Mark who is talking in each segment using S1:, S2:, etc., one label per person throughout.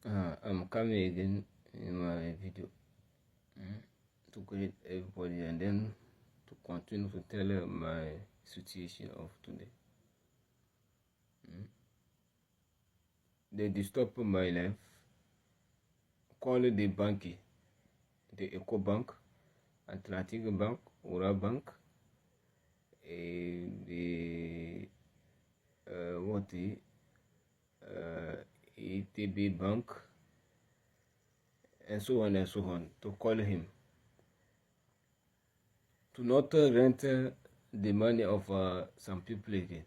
S1: I'm coming again in my video to greet everybody and then to continue to tell my situation of today. They disturb my life. Call the bank, the Eco Bank, Atlantic Bank, Ura Bank, the ETB Bank, and so on, to call him to not rent the money of some people again,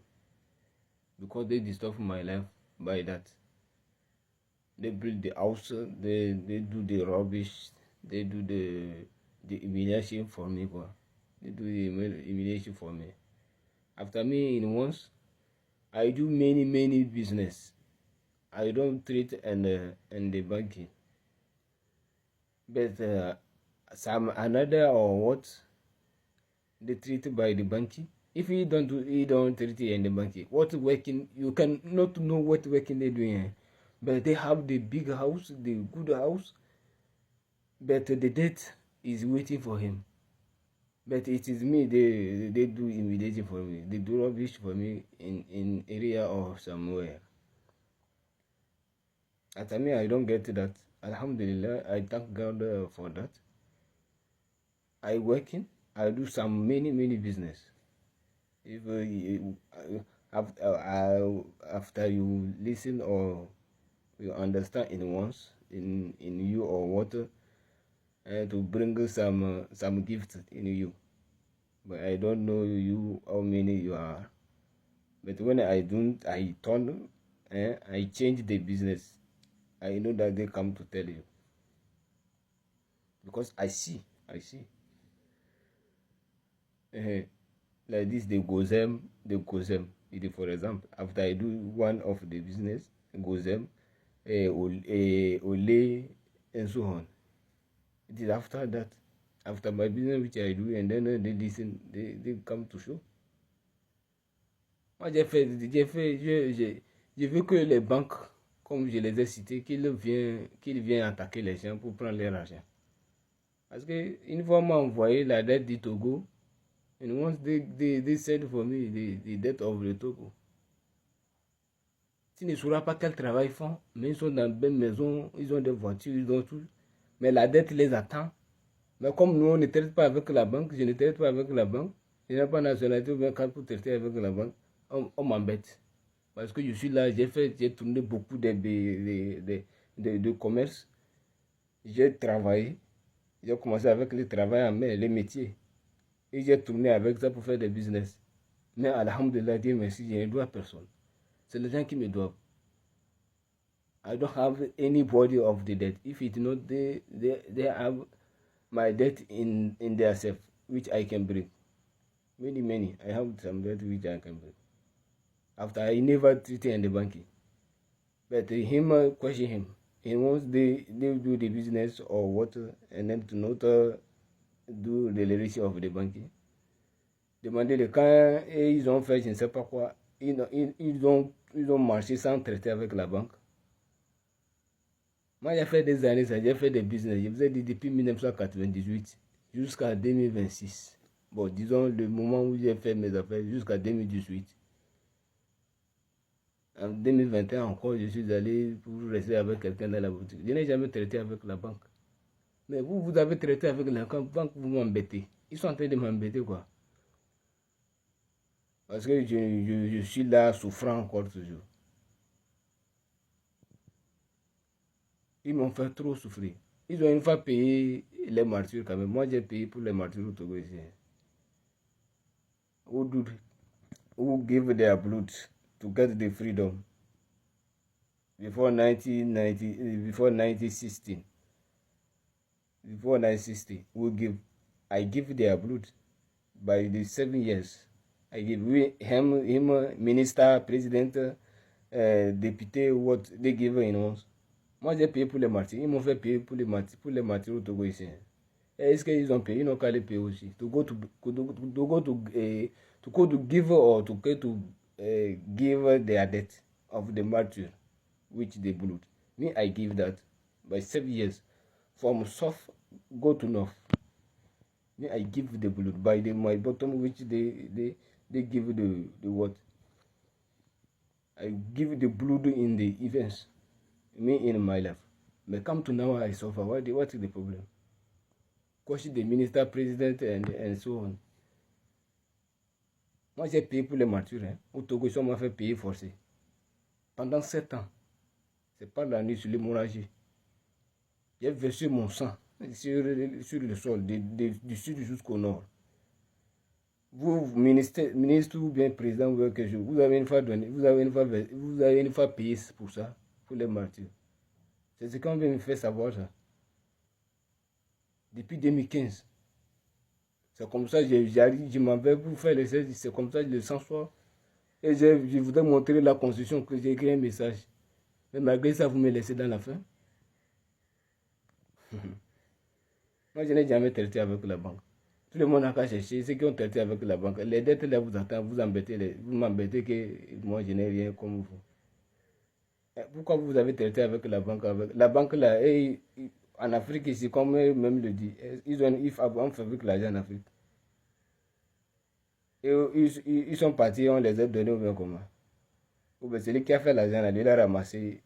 S1: because they disturb my life by that. They build the house, they do the rubbish, they do the humiliation for me, quoi. They do the humiliation for me. After me, in once, I do many business. I don't treat and the banking, but some another or what they treat by the banking. If you don't treat it in the banking, what working you can not know what working they doing. But they have the big house, the good house, but the debt is waiting for him. But it is me, they do humiliation for me. They do rubbish for me in area or somewhere. After me, I don't get that. Alhamdulillah, I thank God for that. I working, I do some many business. If after you listen or you understand in once in you or what to bring some gifts in you, but I don't know you how many you are. But when I turn I change the business. I know that they come to tell you, because I see like this, they go them. For example, after I do one of the business, go them Ole, and so on. It is after that, after my business which I do, and then they listen, they come to show. Moi je veux que les banques, comme je les ai cités, qu'ils viennent attaquer les gens pour prendre leur argent. Parce que une fois m'a envoyé la dette du Togo, and once they said for me the debt of the Togo. Tu ne sauras pas quel travail ils font, mais ils sont dans de belles maisons, ils ont des voitures, ils ont tout. Mais la dette les attend. Mais comme nous, on ne traite pas avec la banque, je ne traite pas avec la banque, je n'ai pas nationalité ou bien carte pour traiter avec la banque, on m'embête. Parce que je suis là, j'ai tourné beaucoup de commerce. J'ai travaillé. J'ai commencé avec le travail en main, les métiers. Et j'ai tourné avec ça pour faire des business. Mais alhamdulillah, Dieu merci, je ne dois à personne. C'est les gens qui me doivent. I don't have anybody of the debt. If it's not they have my debt in their self, which I can bring. Many. I have some debt which I can bring. After I never treated in the banking. But him question him. He wants they do the business or what, and then to not do the relation of the banking. Demander le quand ils ont fait je ne sais pas quoi, ils ont marché sans traiter avec la banque. Moi j'ai fait des années, j'ai fait des business, je vous ai dit depuis 1998 jusqu'à 2026. Bon, disons le moment où j'ai fait mes affaires jusqu'à 2018. En 2021 encore, je suis allé pour rester avec quelqu'un dans la boutique. Je n'ai jamais traité avec la banque. Mais vous avez traité avec la banque, vous m'embêtez. Ils sont en train de m'embêter, quoi. Parce que je suis là souffrant encore toujours. Ils m'ont fait trop souffrir. Ils ont une fois payé les martyrs quand même. Moi, j'ai payé pour les martyrs au Togo ici. Who give their blood to get the freedom before 1916. Before 1960, I give their blood by the 7 years. I give him minister, president, député, what they give in once. Moi, j'ai payé pour les martyrs. Ils m'ont fait payer pour les martyrs au Togo ici. Est-ce qu'ils ont payé? Ils n'ont qu'à les payer aussi. To go to give or to give their debt of the martyr, which they blood. Me, I give that by 7 years. From south, go to north. Me, I give the blood by my bottom, which they give the what? I give the blood in the events. Me in my life. But come to now, I suffer. What is the problem? Question the minister, president, and so on. Moi, j'ai payé pour les martyrs. Hein. Au Togo, ils m'ont fait payer forcé. Pendant 7 ans. C'est pas la nuit sur l'hémorragie. J'ai versé mon sang sur le sol, du sud jusqu'au nord. Vous, ministre ou bien président, vous avez une fois donné, vous avez une fois payé pour ça, pour les martyrs. C'est ce qu'on veut me faire savoir, ça. Depuis 2015. C'est comme ça que je m'en vais pour faire les services. C'est comme ça que je le sens soir. Et je voudrais montrer la constitution que j'ai écrit un message. Mais malgré ça, vous me laissez dans la fin. Moi, je n'ai jamais traité avec la banque. Tout le monde a qu'à chercher ceux qui ont traité avec la banque. Les dettes là vous attendent, vous m'embêtez que moi je n'ai rien comme vous. Pourquoi vous avez traité avec la banque? La banque là, en Afrique ici, comme eux-mêmes le dit, ils fabrique l'argent en Afrique. Et ils sont partis, on les a donnés ou bien comment? Ou bien celui qui a fait l'argent là, il l'a ramassé.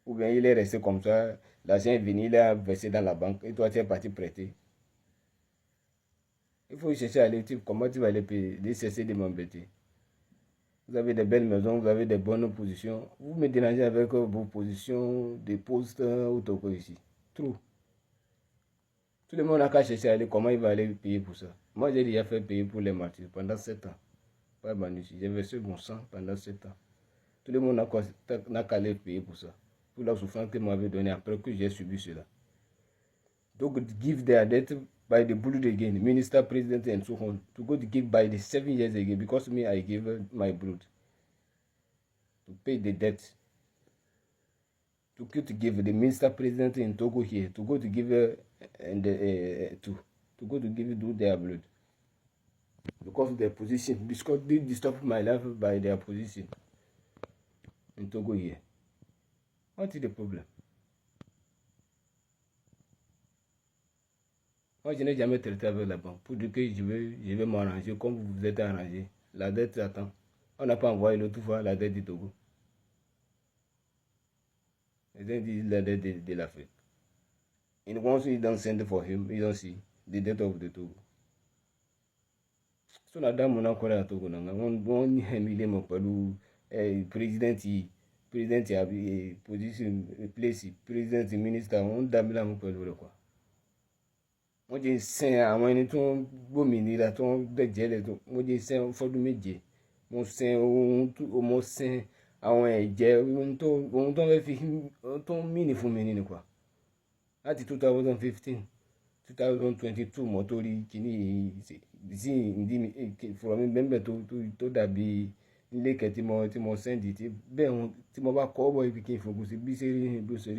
S1: Ou bien il est resté comme ça, l'argent est venu, il a versé dans la banque et toi tu es parti prêter. Il faut chercher à aller, comment tu vas les payer, cesser de m'embêter. Vous avez des belles maisons, vous avez des bonnes positions. Vous me dérangez avec vos positions de postes au Togo ici. Trop. Tout le monde a qu'à chercher à aller, comment il va aller payer pour ça. Moi, j'ai déjà fait payer pour les martyrs pendant 7 ans. Pas Banusi. J'ai versé mon sang pendant 7 ans. Tout le monde n'a qu'à aller payer pour ça. Pour la souffrance que m'avait donnée après que j'ai subi cela. Donc, give their debt by the blood again, minister, president, and so on. To go to give by the 7 years again, because me, I give my blood to pay the debt. To go to give the minister, president in Togo here, to go to give to go to give do their blood. Because of their position, because they disturb my life by their position in Togo here. What is the problem? Moi, je n'ai jamais traité avec la banque pour dire que je vais m'arranger comme vous vous êtes arrangé. La dette attend. On n'a pas envoyé l'autre fois la dette du Togo. Ils ont dit la dette de l'Afrique. And once you don't send for him, you don't see the debt of the Togo. So la dame on a encore à Togo. On y a mis les mots par le président a position place, président ministre, on dame là mon père quoi. Mo jẹ́ sìn àwọn ẹni tó ń gbòmìnira tó ń dẹ̀jẹ̀lẹ̀ tó mo jẹ́ sìn fọ́dún méje mo sìn mo sìn àwọn ẹ̀jẹ̀ ohun tó ń fẹ́ fi tó ń mìíní fún mi nínú kwa láti 2015 2022 mo tó rí kíní sí ìdí mi fọ̀rọ̀ mi bẹ́ẹ̀ tó dàbí ilé kẹ́ tí mo sẹ́ndì tí bẹ́ẹ̀ tí mo bá kọ́ bọ́ ibi kí n fògùn sí bí ṣe rí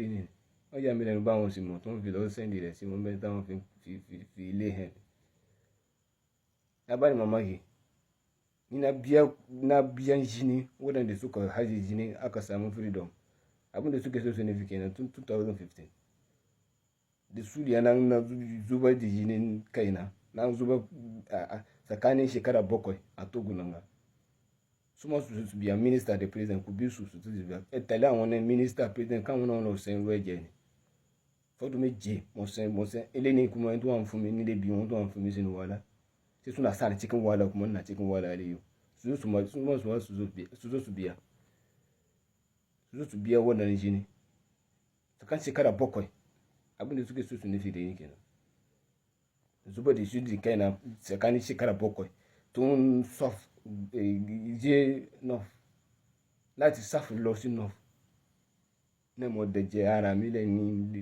S1: nìyẹn. Wọ́n yà mí lẹ́nu bá wọn sì mọ̀ tó ń fi lọ́wọ́ sẹ́ndì rẹ̀ sí wọn bẹ́ẹ̀ táwọn fi ilé hẹ̀. Abáni mama yìí ni na biyan jini waɗanda suka haji jini aka samu freedom. Abin da suke so su nufi kenan tun 2015. Da su da na zubar da jinin kaina na zubar a tsakanin shekara 7 a Togo nan ga. Su ma su biya minista da president ku bi su biya. Tẹ̀lé àwọn minista president káwọn náà lọ sẹ́yìn wẹ́jẹ ni. Fọ́dún méje mo sẹ́n eléyìí kuma ẹni tó wà fún mi nílé bí wọn tó wà fún mi sínú wàhálà. Ṣé suna sa ni cikin wàhálà kuma na cikin wàhálà lè yau. Su zo su biya wannan jini. Tsakan shekara 7 abin da suke so su nufi da yin kenan. Zuba da shi da kaina tsakanin shekara 7 tun soft je north láti sáfù lọ sí north. Náà mo dẹ̀jẹ̀ ara mi lẹ́ ní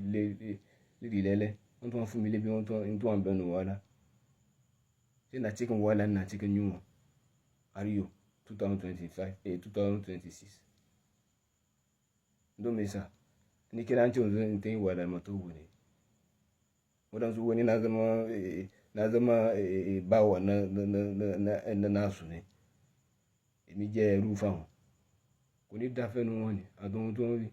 S1: lérí lẹ́lẹ́ wọ́n tó wọ́n fún mi lébi wọ́n tó wọ́n bẹnu wàhálà. Ṣé na cikin wàhálà na cikin yunwa har yau 2026. Don me yasa ni kira an ce wanzu in ta yi wàhálà ma Togo ne. Waɗansu wani na zama bawa na nasu ne. Èmi jẹ́ ẹrú fáwọn. Kò ní dáfẹ́ nu wọn ni àtọ́hún tó ń rí.